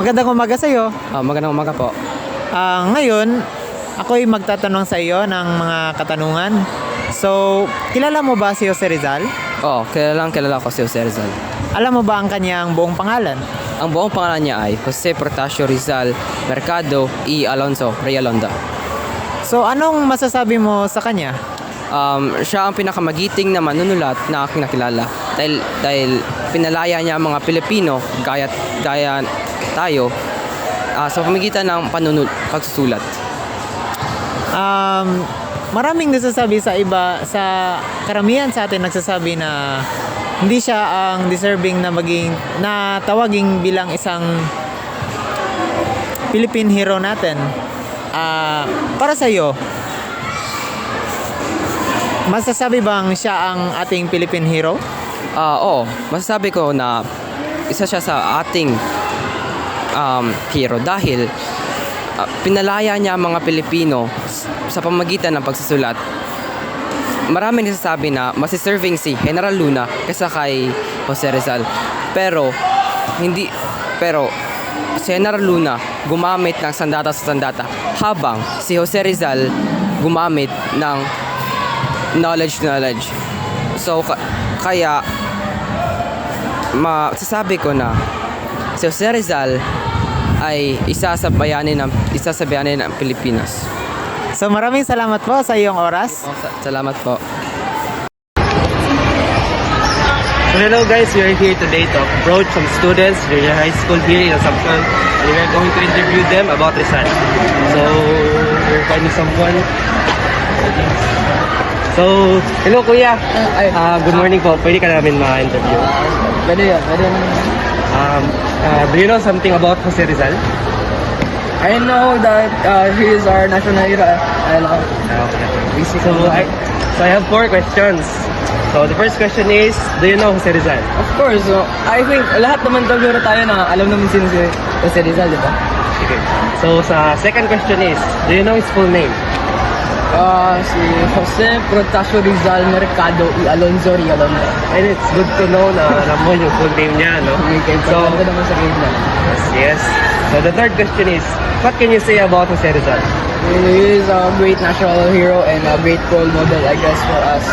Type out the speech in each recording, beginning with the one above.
Magandang umaga sa iyo. Magandang umaga po. Ngayon, ako'y magtatanong sa iyo ng mga katanungan. So, kilala mo ba si Jose Rizal? Oo, kilala ko si Jose Rizal. Alam mo ba ang kanyang buong pangalan? Ang buong pangalan niya ay Jose Protasio Rizal Mercado y Alonso Realonda. So, anong masasabi mo sa kanya? Siya ang pinakamagiting na manunulat na aking nakilala dahil pinalaya niya ang mga Pilipino gaya tayo sa pamamagitan ng pagsusulat. Maraming nasasabi sa iba, sa karamihan sa atin nagsasabi na hindi siya ang deserving na tawaging bilang isang Philippine hero natin. Para sa iyo, masasabi bang siya ang ating Philippine hero? Oo, masasabi ko na isa siya sa ating hero dahil pinalaya niya ang mga Pilipino sa pamamagitan ng pagsusulat. Maraming nagsasabi na mas deserving si General Luna kaysa kay Jose Rizal. Pero si General Luna gumamit ng sandata sa sandata habang si Jose Rizal gumamit ng knowledge. So kaya masasabi ko na si Jose Rizal ay isa sa bayani ng Pilipinas. So maraming salamat po sa iyong oras. Salamat po. So hello guys, we are here today to approach some students junior high school here in Assumption, and we are going to interview them about Rizal. So we're finding someone. So hello kuya. Good morning po. Pwede ka namin ma-interview. Pwede yan. Do you know something about Jose Rizal? I know that he is our national hero. So I have 4 questions. So the first question is, do you know Jose Rizal? Of course, I think lahat naman siguro tayo na alam naman sino si Jose Rizal, di ba? Okay. So sa second question is, do you know his full name? Si Jose Protasio Rizal Mercado y Alonso Realonda. And it's good to know na alam mo yung full name niya, no? So, ko naman sa grade na. Yes. So the third question is, what can you say about Jose Rizal? He is a great national hero and a great role model, I guess, for us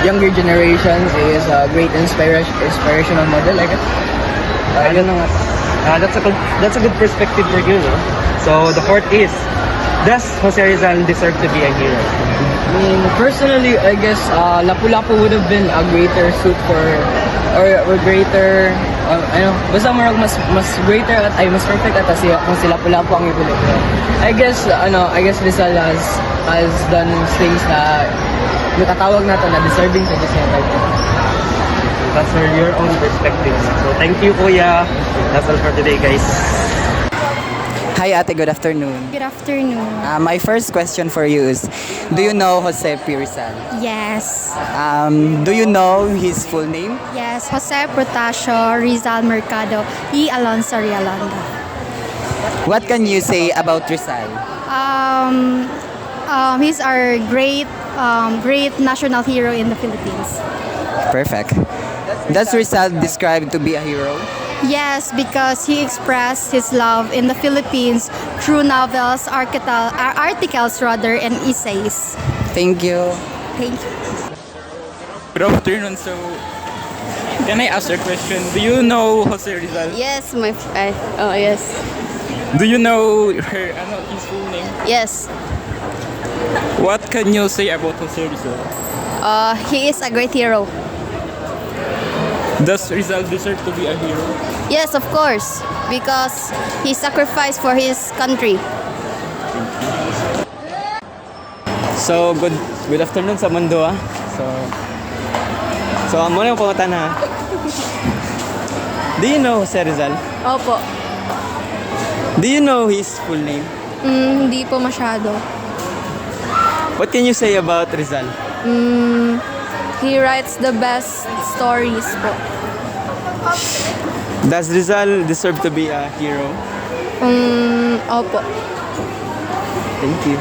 younger generations. He is a great inspirational model, I guess. That's a good perspective for you, no? So the fourth is, does Jose Rizal deserve to be a hero? I mean, personally, I guess Lapu-Lapu would have been a greater suit for, or greater, basta mas greater at ay mas perfect at kung si Lapu-Lapu ang ibulit. I guess Rizal has done things na natatawag natin na deserving to this title. That's your own perspective. So thank you, kuya. That's all for today, guys. Hi ate, good afternoon. Good afternoon. My first question for you is, do you know Jose P. Rizal? Yes. Do you know his full name? Yes, Jose Protasio Rizal Mercado y Alonso Realonda. What can you say about Rizal? He's our great national hero in the Philippines. Perfect. Does Rizal describe to be a hero? Yes, because he expressed his love in the Philippines through novels, articles rather, and essays. Thank you. Thank you. Good afternoon. So, can I ask a question? Do you know Jose Rizal? Yes, yes. Do you know his full name? Yes. What can you say about Jose Rizal? He is a great hero. Does Rizal deserve to be a hero? Yes, of course, because he sacrificed for his country. So, good afternoon sa mundo, ah. So muna yung pangutan, ha. Do you know Jose Rizal? Opo. Do you know his full name? Hindi po masyado. What can you say about Rizal? He writes the best stories po. Does Rizal deserve to be a hero? Opo. Thank you.